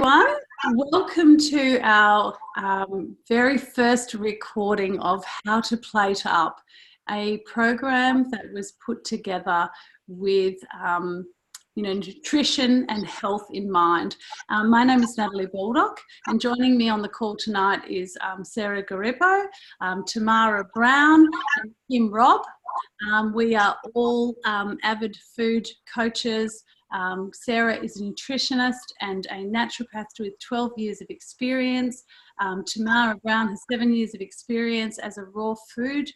everyone. Welcome to our very first recording of How to Plate Up, a program that was put together with nutrition and health in mind. My name is Natalie Baldock, and joining me on the call tonight is Sarah Garippo, Tamara Brown, and Kim Robb. We are all avid food coaches. Sarah is a nutritionist and a naturopath with 12 years of experience. Tamara Brown has 7 years of experience as a raw food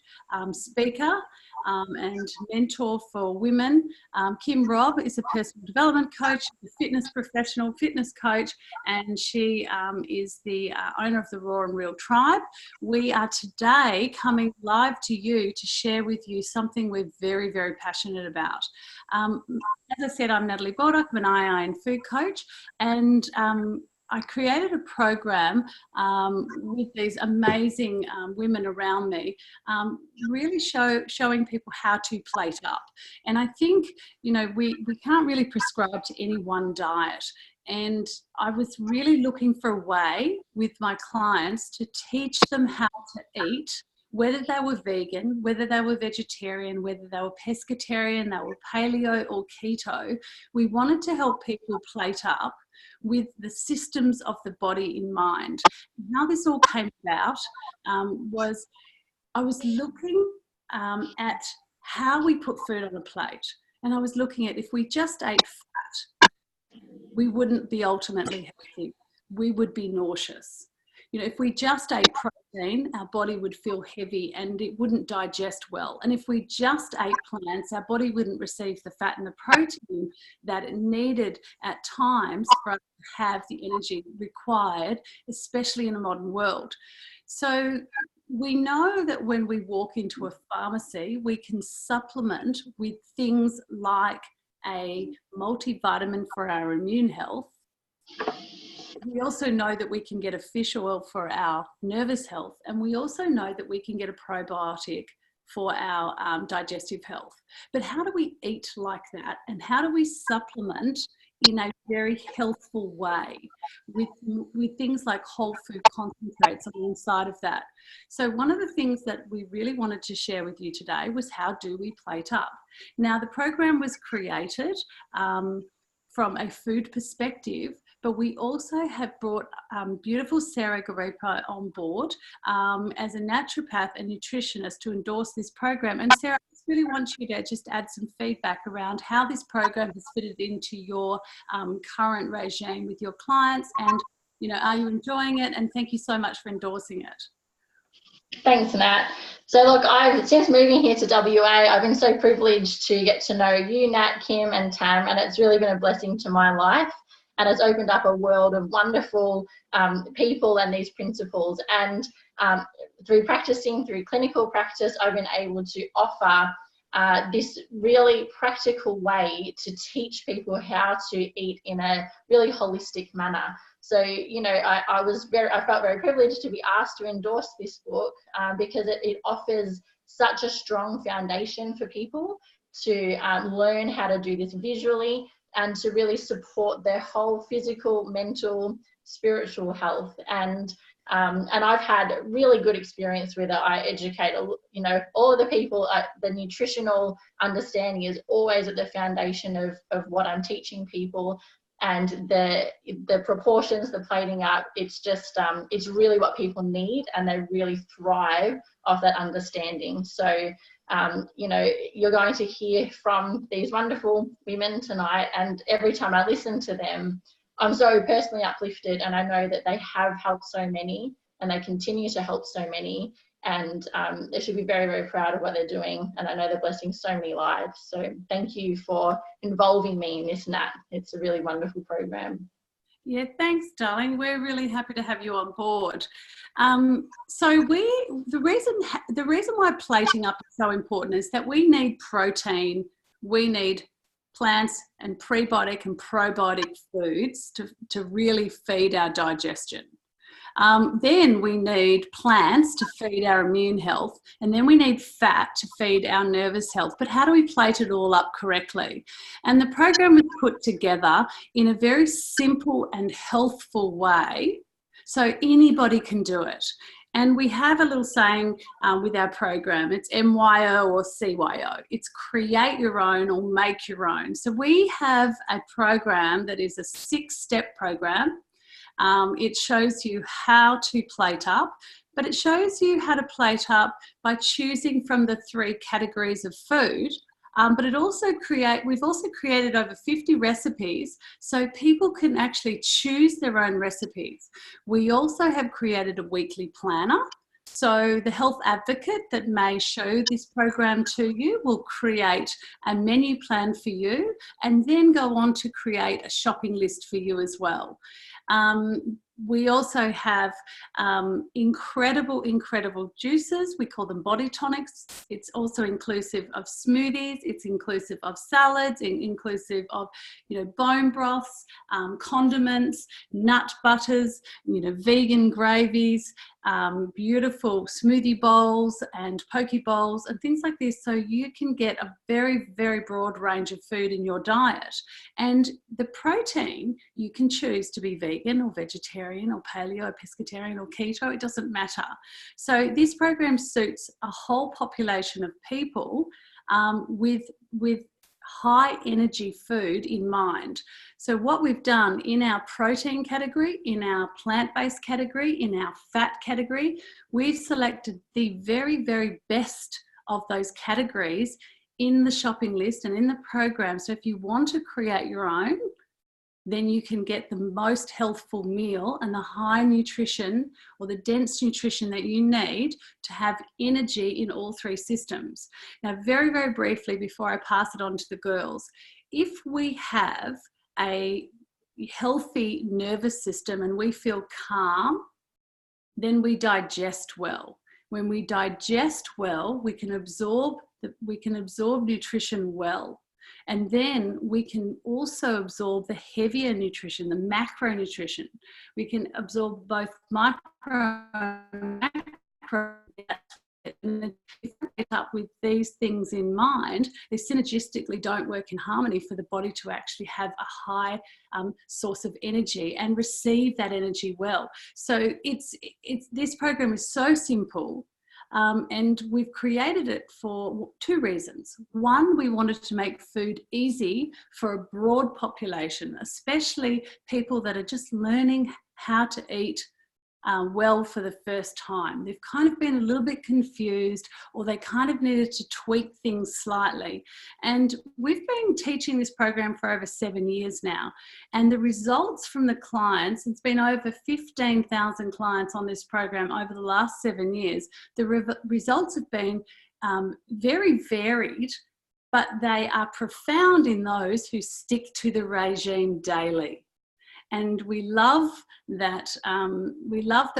speaker and mentor for women. Kim Robb is a personal development coach, a fitness professional, fitness coach, and she is the owner of the Raw and Real Tribe. We are today coming live to you to share with you something we're very, very passionate about. As I said, I'm Natalie Baldock, I'm an II and food coach, and I created a program with these amazing women around me, really showing people how to plate up. And I think, we can't really prescribe to any one diet. And I was really looking for a way with my clients to teach them how to eat, whether they were vegan, whether they were vegetarian, whether they were pescatarian, they were paleo or keto. We wanted to help people plate up with the systems of the body in mind. How this all came about was I was looking at how we put food on a plate. And I was looking at if we just ate fat, we wouldn't be ultimately healthy. We would be nauseous. If we just ate protein, our body would feel heavy and it wouldn't digest well. And if we just ate plants, our body wouldn't receive the fat and the protein that it needed at times for us to have the energy required, especially in a modern world. So we know that when we walk into a pharmacy, we can supplement with things like a multivitamin for our immune health. We also know that we can get a fish oil for our nervous health, and we also know that we can get a probiotic for our digestive health. But how do we eat like that, and how do we supplement in a very healthful way with things like whole food concentrates alongside of that? So one of the things that we really wanted to share with you today was how do we plate up? Now, the program was created from a food perspective, but we also have brought beautiful Sarah Garippo on board as a naturopath and nutritionist to endorse this program. And Sarah, I just really want you to just add some feedback around how this program has fitted into your current regime with your clients, and are you enjoying it? And thank you so much for endorsing it. Thanks, Nat. So look, since moving here to WA, I've been so privileged to get to know you, Nat, Kim and Tam, and it's really been a blessing to my life. And it's opened up a world of wonderful people and these principles. And through clinical practice, I've been able to offer this really practical way to teach people how to eat in a really holistic manner. So, I felt very privileged to be asked to endorse this book because it offers such a strong foundation for people to learn how to do this visually and to really support their whole physical, mental, spiritual health. And I've had really good experience with it. I educate, all of the people. The nutritional understanding is always at the foundation of what I'm teaching people. And the proportions, the plating up, it's just, it's really what people need, and they really thrive off that understanding. So, you're going to hear from these wonderful women tonight, and every time I listen to them, I'm so personally uplifted, and I know that they have helped so many, and they continue to help so many, and they should be very, very proud of what they're doing, and I know they're blessing so many lives. So thank you for involving me in this, Nat. It's a really wonderful program. Yeah, thanks, darling. We're really happy to have you on board. So the reason why plating up is so important is that we need protein, we need plants and prebiotic and probiotic foods to really feed our digestion. Then we need plants to feed our immune health, and then we need fat to feed our nervous health. But how do we plate it all up correctly? And the program was put together in a very simple and healthful way, so anybody can do it. And we have a little saying with our program, it's MYO or CYO. It's create your own or make your own. So we have a program that is a 6-step program. It shows you how to plate up, but it shows you how to plate up by choosing from the 3 categories of food. But we've also created over 50 recipes so people can actually choose their own recipes. We also have created a weekly planner. So the health advocate that may show this program to you will create a menu plan for you and then go on to create a shopping list for you as well. We also have incredible juices. We call them body tonics. It's also inclusive of smoothies. It's inclusive of salads, inclusive of, bone broths, condiments, nut butters, vegan gravies, beautiful smoothie bowls and poke bowls and things like this. So you can get a very, very broad range of food in your diet. And the protein, you can choose to be vegan or vegetarian or paleo, pescatarian or keto, it doesn't matter. So this program suits a whole population of people with high energy food in mind. So what we've done in our protein category, in our plant-based category, in our fat category, we've selected the very, very best of those categories in the shopping list and in the program. So if you want to create your own, then you can get the most healthful meal and the high nutrition or the dense nutrition that you need to have energy in all 3 systems. Now, very, very briefly, before I pass it on to the girls, if we have a healthy nervous system and we feel calm, then we digest well. When we digest well, we can absorb nutrition well. And then we can also absorb the heavier nutrition, the macronutrition. We can absorb both micro and macro. And if we get up with these things in mind, they synergistically don't work in harmony for the body to actually have a high source of energy and receive that energy well. So this program is so simple. And we've created it for 2 reasons. One, we wanted to make food easy for a broad population, especially people that are just learning how to eat well for the first time. They've kind of been a little bit confused, or they kind of needed to tweak things slightly. And we've been teaching this program for over 7 years now. And the results from the clients, it's been over 15,000 clients on this program over the last 7 years. The results have been very varied, but they are profound in those who stick to the regime daily. And we love that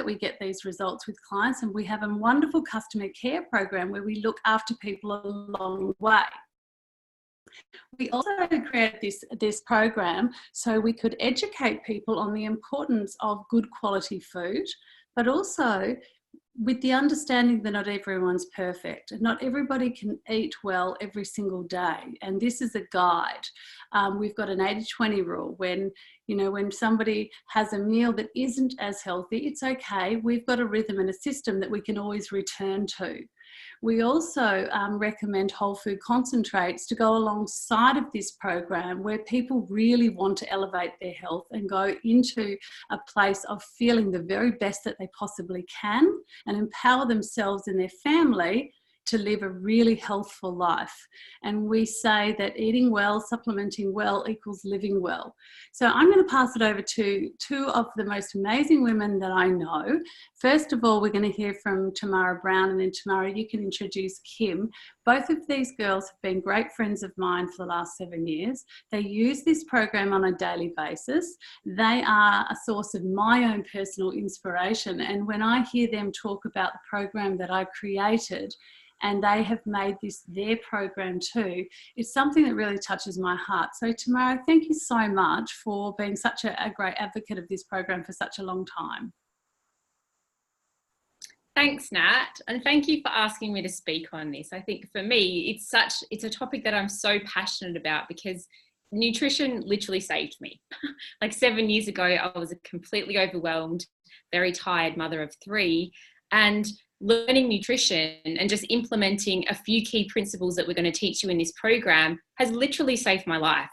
we get these results with clients, and we have a wonderful customer care program where we look after people along the way. We also created this program so we could educate people on the importance of good quality food, but also with the understanding that not everyone's perfect and not everybody can eat well every single day. And this is a guide. We've got an 80-20 rule. When somebody has a meal that isn't as healthy, it's okay. We've got a rhythm and a system that we can always return to. We also recommend whole food concentrates to go alongside of this program where people really want to elevate their health and go into a place of feeling the very best that they possibly can and empower themselves and their family to live a really healthful life. And we say that eating well, supplementing well equals living well. So I'm going to pass it over to 2 of the most amazing women that I know. First of all, we're going to hear from Tamara Brown, and then Tamara, you can introduce Kim. Both of these girls have been great friends of mine for the last 7 years. They use this program on a daily basis. They are a source of my own personal inspiration. And when I hear them talk about the program that I created, and they have made this their program too, it's something that really touches my heart. So Tamara, thank you so much for being such a great advocate of this program for such a long time. Thanks, Nat, and thank you for asking me to speak on this. I think for me, it's a topic that I'm so passionate about because nutrition literally saved me. Like 7 years ago, I was a completely overwhelmed, very tired mother of three, and learning nutrition and just implementing a few key principles that we're going to teach you in this program has literally saved my life.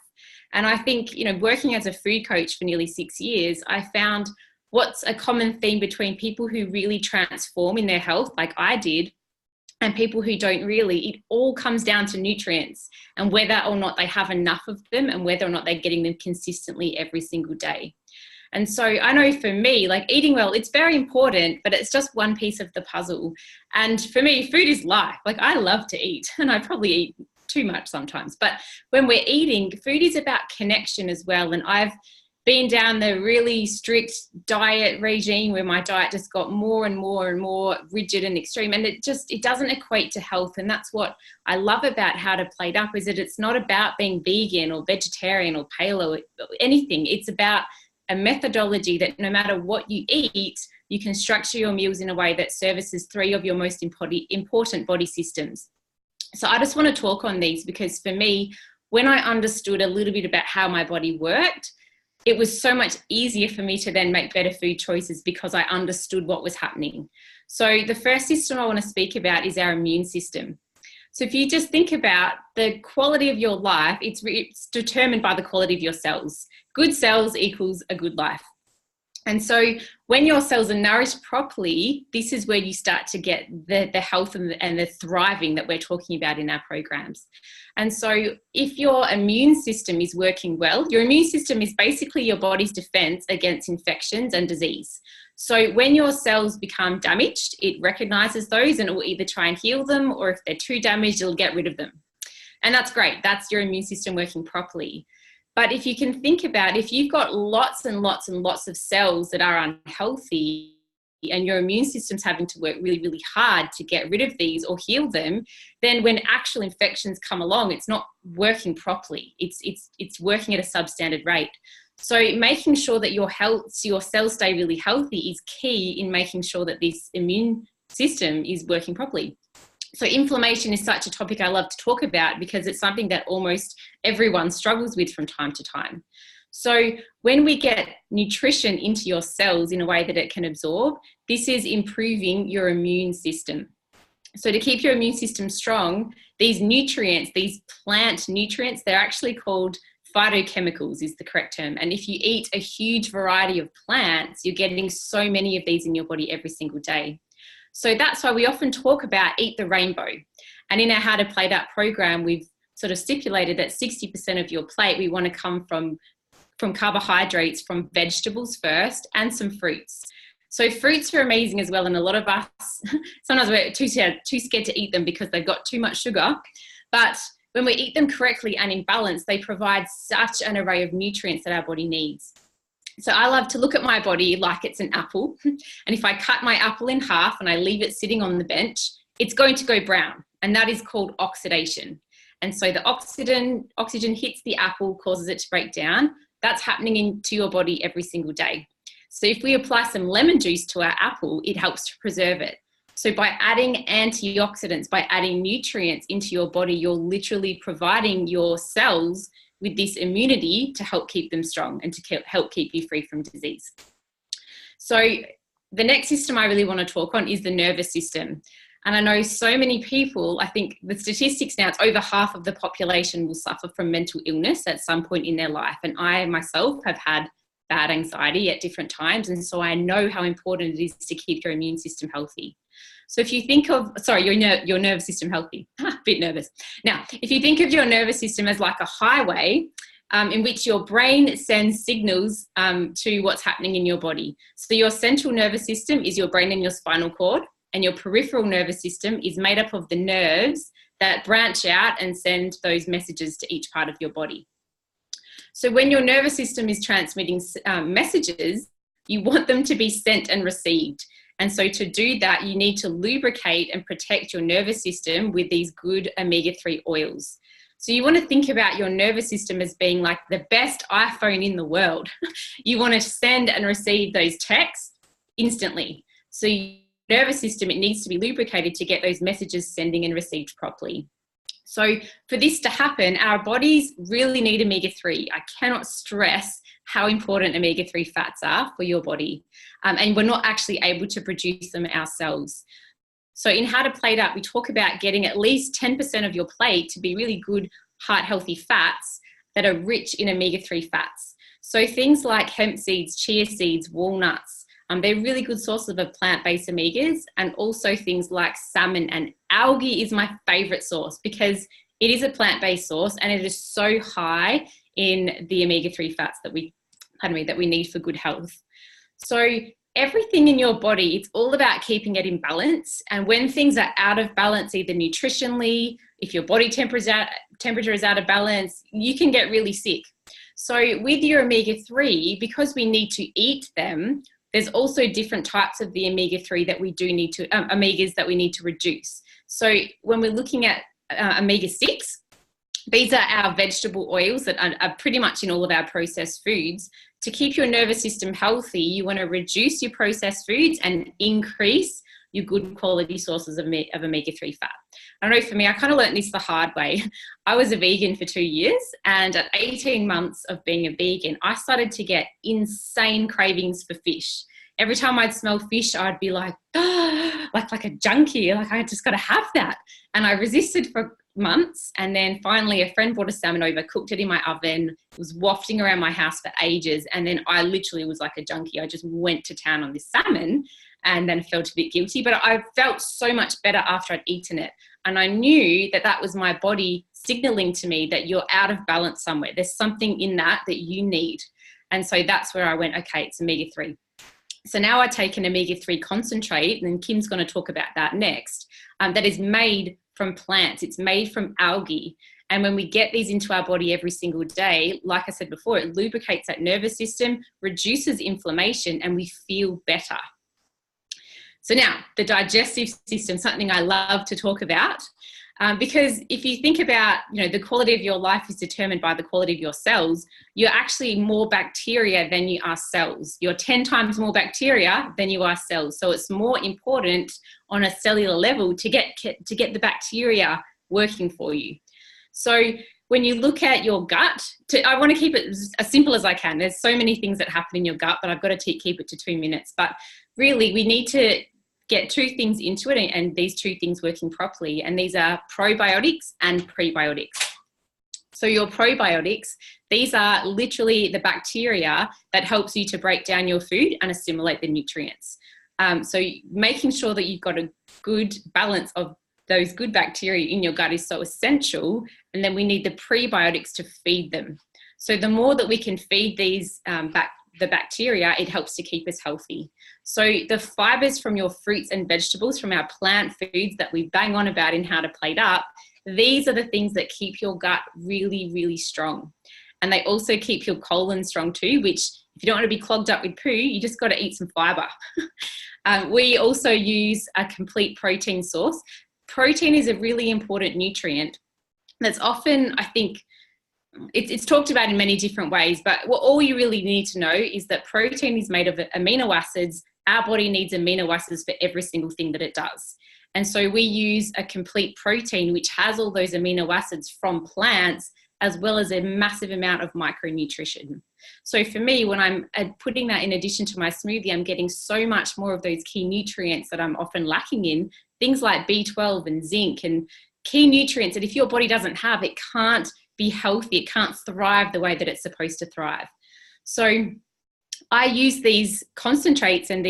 And I think, working as a food coach for nearly 6 years, I found what's a common theme between people who really transform in their health, like I did, and people who don't really. It all comes down to nutrients and whether or not they have enough of them and whether or not they're getting them consistently every single day. And so I know for me, like eating well, it's very important, but it's just one piece of the puzzle. And for me, food is life. Like I love to eat, and I probably eat too much sometimes. But when we're eating, food is about connection as well. And I've been down the really strict diet regime where my diet just got more and more and more rigid and extreme, and it doesn't equate to health. And that's what I love about How to Plate Up, is that it's not about being vegan or vegetarian or paleo or anything. It's about a methodology that no matter what you eat, you can structure your meals in a way that services 3 of your most important body systems. So I just want to talk on these because for me, when I understood a little bit about how my body worked, it was so much easier for me to then make better food choices because I understood what was happening. So the first system I want to speak about is our immune system. So if you just think about the quality of your life, it's determined by the quality of your cells. Good cells equals a good life. And so when your cells are nourished properly, this is where you start to get the health and the thriving that we're talking about in our programs. And so if your immune system is working well, your immune system is basically your body's defense against infections and disease. So when your cells become damaged, it recognizes those and it will either try and heal them, or if they're too damaged, it'll get rid of them. And that's great. That's your immune system working properly. But if you can think about, if you've got lots and lots and lots of cells that are unhealthy and your immune system's having to work really, really hard to get rid of these or heal them, then when actual infections come along, it's not working properly. It's working at a substandard rate. So making sure that your cells stay really healthy is key in making sure that this immune system is working properly. So inflammation is such a topic I love to talk about because it's something that almost everyone struggles with from time to time. So when we get nutrition into your cells in a way that it can absorb, this is improving your immune system. So to keep your immune system strong, these nutrients, these plant nutrients, they're actually called phytochemicals is the correct term. And if you eat a huge variety of plants, you're getting so many of these in your body every single day. So that's why we often talk about eat the rainbow. And in our How to Plate Up program, we've sort of stipulated that 60% of your plate, we want to come from carbohydrates, from vegetables first, and some fruits. So fruits are amazing as well. And a lot of us, sometimes we're too scared to eat them because they've got too much sugar. But when we eat them correctly and in balance, they provide such an array of nutrients that our body needs. So I love to look at my body like it's an apple. And if I cut my apple in half and I leave it sitting on the bench, it's going to go brown. And that is called oxidation. And so the oxygen hits the apple, causes it to break down. That's happening into your body every single day. So if we apply some lemon juice to our apple, it helps to preserve it. So by adding antioxidants, by adding nutrients into your body, you're literally providing your cells with this immunity to help keep them strong and to help keep you free from disease. So the next system I really want to talk on is the nervous system. And I know so many people, I think the statistics now, it's over half of the population will suffer from mental illness at some point in their life. And I myself have had bad anxiety at different times. And so I know how important it is to keep your immune system healthy. So if you think of, your nervous system healthy, a bit nervous. Now, if you think of your nervous system as like a highway in which your brain sends signals to what's happening in your body. So your central nervous system is your brain and your spinal cord, and your peripheral nervous system is made up of the nerves that branch out and send those messages to each part of your body. So when your nervous system is transmitting messages, you want them to be sent and received. And so to do that, you need to lubricate and protect your nervous system with these good omega-3 oils. So you want to think about your nervous system as being like the best iPhone in the world. You want to send and receive those texts instantly. So nervous system, it needs to be lubricated to get those messages sending and received properly. So for this to happen, our bodies really need omega-3. I cannot stress how important omega-3 fats are for your body. And we're not actually able to produce them ourselves. So in How to Plate Up, we talk about getting at least 10% of your plate to be really good, heart-healthy fats that are rich in omega-3 fats. So things like hemp seeds, chia seeds, walnuts, they're really good sources of plant-based omegas, and also things like salmon and algae is my favorite source because it is a plant-based source and it is so high in the omega-3 fats that we need for good health. So everything in your body, it's all about keeping it in balance. And when things are out of balance, either nutritionally, if your body temperature is out of balance, you can get really sick. So with your omega-3, because we need to eat them, there's also different types of the omega-3 that we do need to, omegas that we need to reduce. So when we're looking at omega-6, these are our vegetable oils that are pretty much in all of our processed foods. To keep your nervous system healthy, you want to reduce your processed foods and increase your good quality sources of omega-3 fat. I know for me, I kind of learned this the hard way. I was a vegan for 2 years, and at 18 months of being a vegan, I started to get insane cravings for fish. Every time I'd smell fish, I'd be like, oh, like a junkie, like I just got to have that. And I resisted for months, and then finally a friend brought a salmon over, cooked it in my oven, it was wafting around my house for ages, and then I literally was like a junkie. I just went to town on this salmon and then felt a bit guilty, but I felt so much better after I'd eaten it. And I knew that that was my body signaling to me that you're out of balance somewhere. There's something in that you need. And so that's where I went, okay, it's omega-3. So now I take an omega-3 concentrate, and Kim's going to talk about that next, that is made from plants. It's made from algae. And when we get these into our body every single day, like I said before, it lubricates that nervous system, reduces inflammation, and we feel better. So now, the digestive system, something I love to talk about, because if you think about, the quality of your life is determined by the quality of your cells, you're actually more bacteria than you are cells. You're 10 times more bacteria than you are cells. So it's more important on a cellular level to get the bacteria working for you. So when you look at your gut, I want to keep it as simple as I can. There's so many things that happen in your gut, but I've got to keep it to 2 minutes. But really, we need to get two things into it, and these two things working properly. And these are probiotics and prebiotics. So your probiotics, these are literally the bacteria that helps you to break down your food and assimilate the nutrients. So making sure that you've got a good balance of those good bacteria in your gut is so essential. And then we need the prebiotics to feed them. So the more that we can feed these the bacteria, it helps to keep us healthy. So the fibers from your fruits and vegetables, from our plant foods that we bang on about in How to Plate Up, these are the things that keep your gut really, really strong. And they also keep your colon strong too, which if you don't want to be clogged up with poo, you just got to eat some fiber. We also use a complete protein source. Protein is a really important nutrient that's often, I think, it's talked about in many different ways, but all you really need to know is that protein is made of amino acids. Our body needs amino acids for every single thing that it does. And so we use a complete protein, which has all those amino acids from plants, as well as a massive amount of micronutrition. So for me, when I'm putting that in addition to my smoothie, I'm getting so much more of those key nutrients that I'm often lacking in, things like B12 and zinc and key nutrients that if your body doesn't have, it can't be healthy, it can't thrive the way that it's supposed to thrive. So I use these concentrates and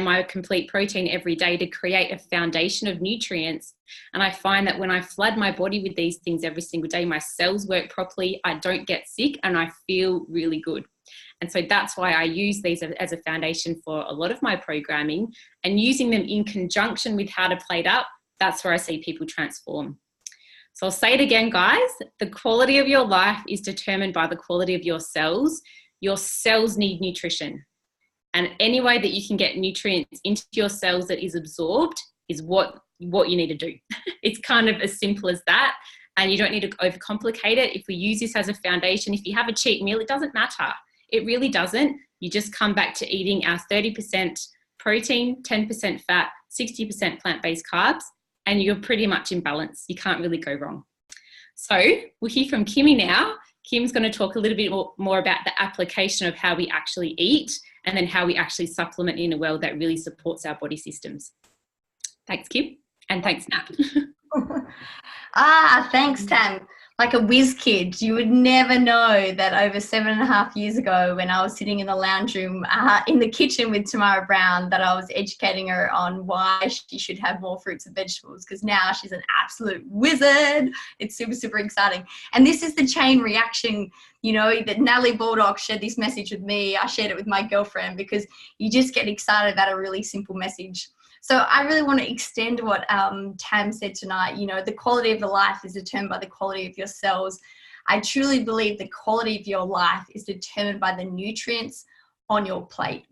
my complete protein every day to create a foundation of nutrients. And I find that when I flood my body with these things every single day, my cells work properly, I don't get sick, and I feel really good. And so that's why I use these as a foundation for a lot of my programming, and using them in conjunction with How to Plate Up, that's where I see people transform. So I'll say it again, guys, the quality of your life is determined by the quality of your cells. Your cells need nutrition. And any way that you can get nutrients into your cells that is absorbed is what you need to do. It's kind of as simple as that. And you don't need to overcomplicate it. If we use this as a foundation, if you have a cheat meal, it doesn't matter. It really doesn't. You just come back to eating our 30% protein, 10% fat, 60% plant-based carbs, and you're pretty much in balance. You can't really go wrong. So we'll hear from Kimmy now. Kim's going to talk a little bit more about the application of how we actually eat and then how we actually supplement in a way that really supports our body systems. Thanks, Kim. And thanks, Nat. Thanks, Tam. Like a whiz kid, you would never know that over 7.5 years ago, when I was sitting in the lounge room in the kitchen with Tamara Brown, that I was educating her on why she should have more fruits and vegetables, because now she's an absolute wizard. It's super, super exciting. And this is the chain reaction, you know, that Natalie Baldock shared this message with me. I shared it with my girlfriend, because you just get excited about a really simple message. So I really want to extend what Tam said tonight. You know, the quality of the life is determined by the quality of your cells. I truly believe the quality of your life is determined by the nutrients on your plate.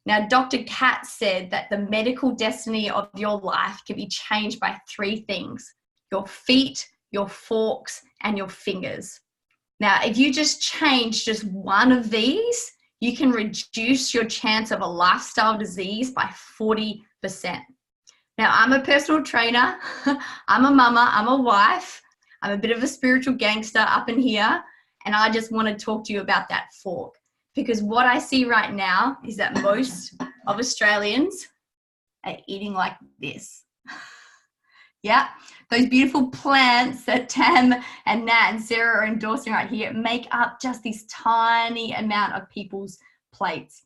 Now, Dr. Katz said that the medical destiny of your life can be changed by 3 things: your feet, your forks, and your fingers. Now, if you just change just one of these, you can reduce your chance of a lifestyle disease by 40%. Now, I'm a personal trainer, I'm a mama, I'm a wife, I'm a bit of a spiritual gangster up in here, and I just want to talk to you about that fork, because what I see right now is that most of Australians are eating like this. Yeah, those beautiful plants that Tam and Nat and Sarah are endorsing right here make up just this tiny amount of people's plates.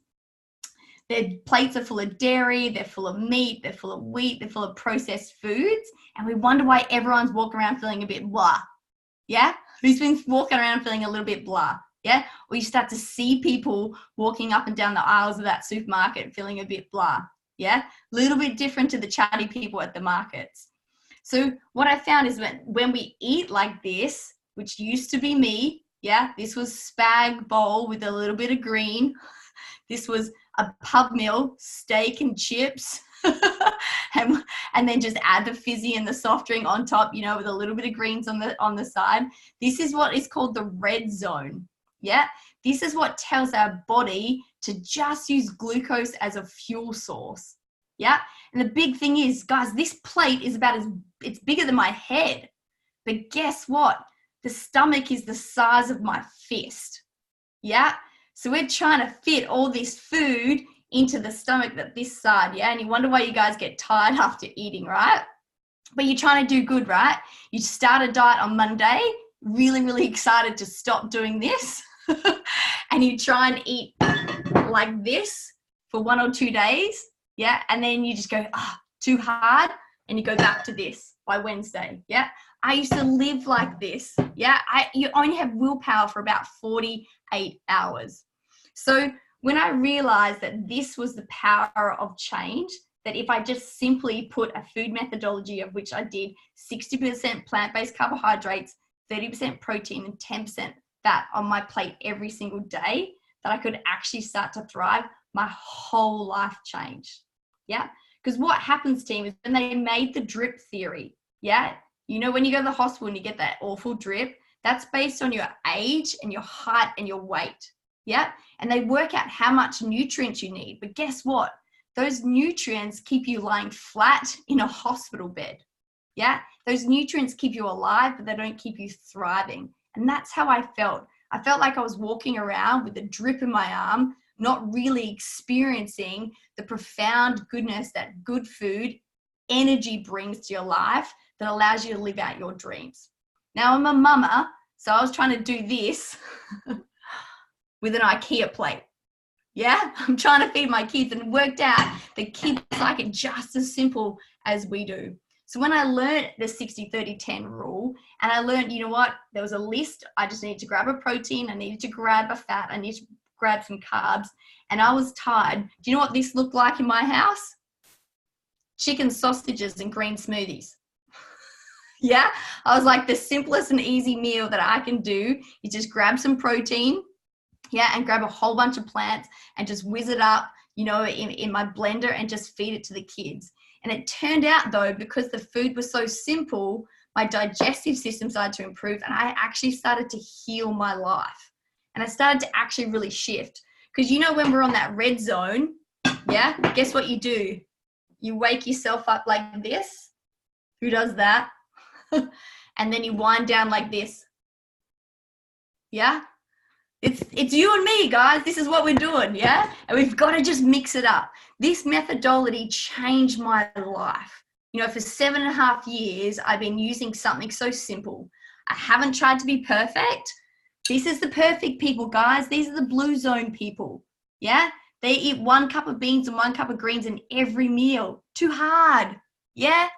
Their plates are full of dairy, they're full of meat, they're full of wheat, they're full of processed foods, and we wonder why everyone's walking around feeling a bit blah. Yeah? Who's been walking around feeling a little bit blah? Yeah? Or you start to see people walking up and down the aisles of that supermarket feeling a bit blah. Yeah? A little bit different to the chatty people at the markets. So what I found is when we eat like this, which used to be me, yeah, this was spag bowl with a little bit of green. This was a pub meal, steak and chips, and then just add the fizzy and the soft drink on top, you know, with a little bit of greens on the side. This is what is called the red zone. Yeah, this is what tells our body to just use glucose as a fuel source. Yeah, and the big thing is, guys, this plate is it's bigger than my head. But guess what? The stomach is the size of my fist. Yeah, so we're trying to fit all this food into the stomach that this side, yeah? And you wonder why you guys get tired after eating, right? But you're trying to do good, right? You start a diet on Monday, really, really excited to stop doing this. And you try and eat like this for 1 or 2 days. Yeah, and then you just go, too hard, and you go back to this by Wednesday. Yeah, I used to live like this. Yeah, you only have willpower for about 48 hours. So when I realized that this was the power of change, that if I just simply put a food methodology, of which I did 60% plant-based carbohydrates, 30% protein, and 10% fat on my plate every single day, that I could actually start to thrive, my whole life changed. Yeah, because what happens, team, is when they made the drip theory, yeah, you know, when you go to the hospital and you get that awful drip, that's based on your age and your height and your weight. Yeah, and they work out how much nutrients you need. But guess what? Those nutrients keep you lying flat in a hospital bed. Yeah, those nutrients keep you alive, but they don't keep you thriving. And that's how I felt. I felt like I was walking around with a drip in my arm, not really experiencing the profound goodness that good food, energy brings to your life that allows you to live out your dreams. Now, I'm a mama, so I was trying to do this with an IKEA plate. Yeah, I'm trying to feed my kids, and it worked out that kids like it just as simple as we do. So when I learned the 60-30-10 rule, and I learned, you know what, there was a list. I just needed to grab a protein, I needed to grab a fat, I needed to grab some carbs, and I was tired. Do you know what this looked like in my house? Chicken sausages and green smoothies. Yeah, I was like, the simplest and easy meal that I can do is just grab some protein, yeah, and grab a whole bunch of plants and just whiz it up, you know, in my blender and just feed it to the kids. And it turned out, though, because the food was so simple, my digestive system started to improve, and I actually started to heal my life. And I started to actually really shift. Because, you know, when we're on that red zone, yeah, guess what you do? you wake yourself up like this. Who does that? And then you wind down like this. Yeah? It's you and me, guys. This is what we're doing, yeah? And we've got to just mix it up. This methodology changed my life. You know, for 7.5 years, I've been using something so simple. I haven't tried to be perfect. This is the perfect people, guys. These are the blue zone people, yeah? They eat 1 cup of beans and 1 cup of greens in every meal. Too hard, yeah?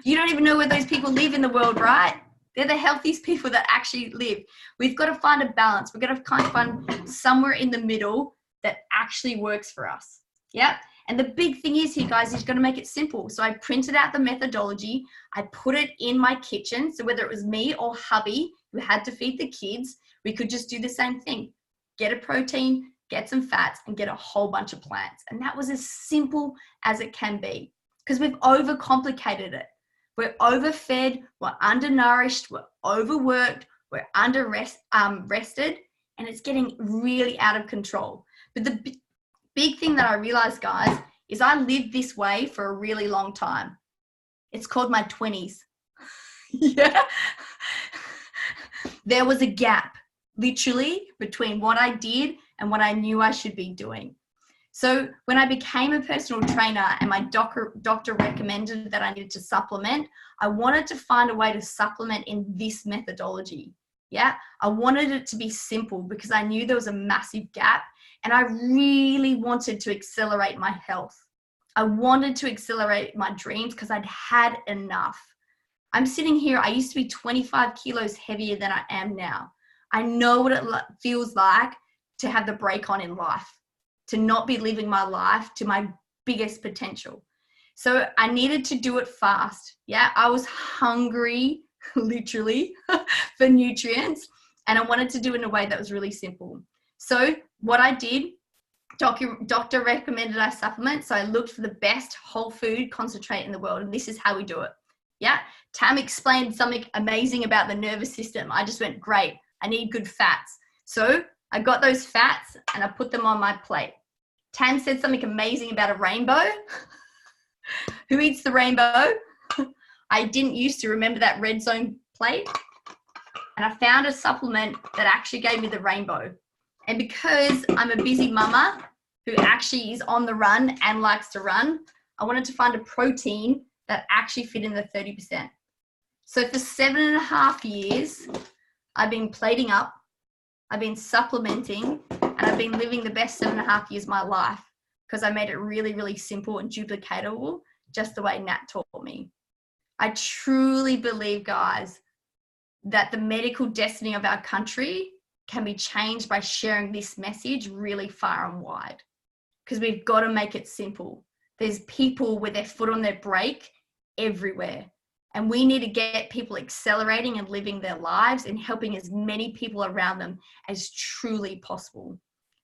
You don't even know where those people live in the world, right? They're the healthiest people that actually live. We've got to find a balance. We've got to kind of find somewhere in the middle that actually works for us. Yeah. And the big thing is here, guys, is you've got to make it simple. So I printed out the methodology. I put it in my kitchen. So whether it was me or hubby who had to feed the kids, we could just do the same thing. Get a protein, get some fats, and get a whole bunch of plants. And that was as simple as it can be because we've overcomplicated it. We're overfed, we're undernourished, we're overworked, we're rested, and it's getting really out of control. But the big thing that I realized, guys, is I lived this way for a really long time. It's called my 20s. Yeah. There was a gap, literally, between what I did and what I knew I should be doing. So when I became a personal trainer and my doctor recommended that I needed to supplement, I wanted to find a way to supplement in this methodology. Yeah, I wanted it to be simple because I knew there was a massive gap and I really wanted to accelerate my health. I wanted to accelerate my dreams because I'd had enough. I'm sitting here, I used to be 25 kilos heavier than I am now. I know what it feels like to have the brake on in life, to not be living my life to my biggest potential. So I needed to do it fast. Yeah, I was hungry, literally, for nutrients, and I wanted to do it in a way that was really simple. So what I did, doctor recommended I supplement, so I looked for the best whole food concentrate in the world, and this is how we do it. Yeah, Tam explained something amazing about the nervous system. I just went, great, I need good fats. So I got those fats and I put them on my plate. Tam said something amazing about a rainbow. Who eats the rainbow? I didn't used to remember that red zone plate. And I found a supplement that actually gave me the rainbow. And because I'm a busy mama who actually is on the run and likes to run, I wanted to find a protein that actually fit in the 30%. So for 7.5 years, I've been plating up, I've been supplementing, and I've been living the best 7.5 years of my life because I made it really, really simple and duplicatable, just the way Nat taught me. I truly believe, guys, that the medical destiny of our country can be changed by sharing this message really far and wide, because we've got to make it simple. There's people with their foot on their brake everywhere. And we need to get people accelerating and living their lives and helping as many people around them as truly possible.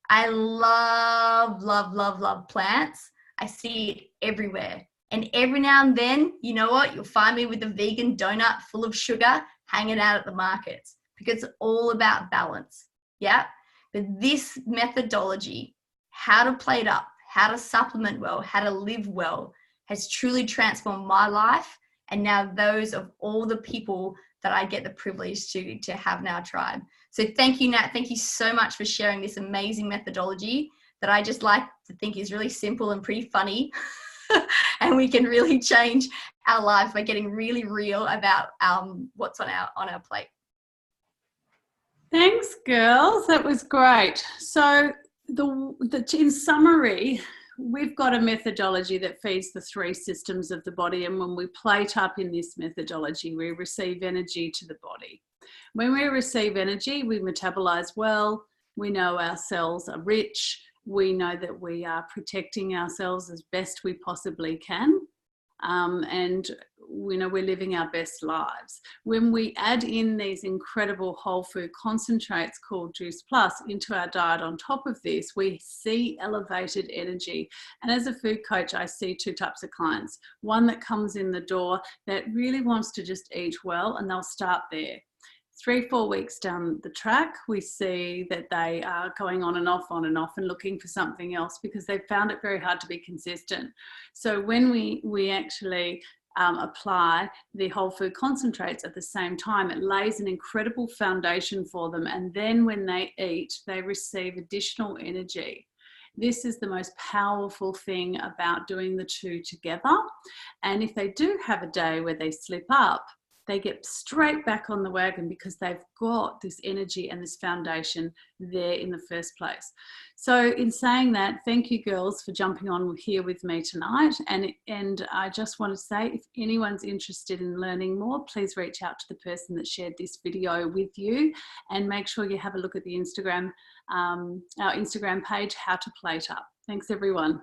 I love, love, love, love plants. I see it everywhere. And every now and then, you know what? You'll find me with a vegan donut full of sugar hanging out at the markets because it's all about balance. Yeah. But this methodology, how to plate up, how to supplement well, how to live well, has truly transformed my life. And now those of all the people that I get the privilege to have in our tribe. So thank you, Nat. Thank you so much for sharing this amazing methodology that I just like to think is really simple and pretty funny. And we can really change our lives by getting really real about what's on our plate. Thanks, girls. That was great. So in summary, we've got a methodology that feeds the 3 systems of the body, and when we plate up in this methodology, we receive energy to the body. When we receive energy, we metabolize well. We know our cells are rich. We know that we are protecting ourselves as best we possibly can, and we know we're living our best lives. When we add in these incredible whole food concentrates called Juice Plus into our diet on top of this, we see elevated energy. And as a food coach, I see 2 types of clients. One that comes in the door that really wants to just eat well, and they'll start there. 3-4 weeks down the track, we see that they are going on and off and looking for something else because they've found it very hard to be consistent. So when we actually apply the whole food concentrates at the same time, it lays an incredible foundation for them. And then when they eat, they receive additional energy. This is the most powerful thing about doing the two together. And if they do have a day where they slip up, they get straight back on the wagon because they've got this energy and this foundation there in the first place. So in saying that, thank you girls for jumping on here with me tonight. And I just want to say, if anyone's interested in learning more, please reach out to the person that shared this video with you, and make sure you have a look at the Instagram, our Instagram page, How to Plate Up. Thanks everyone.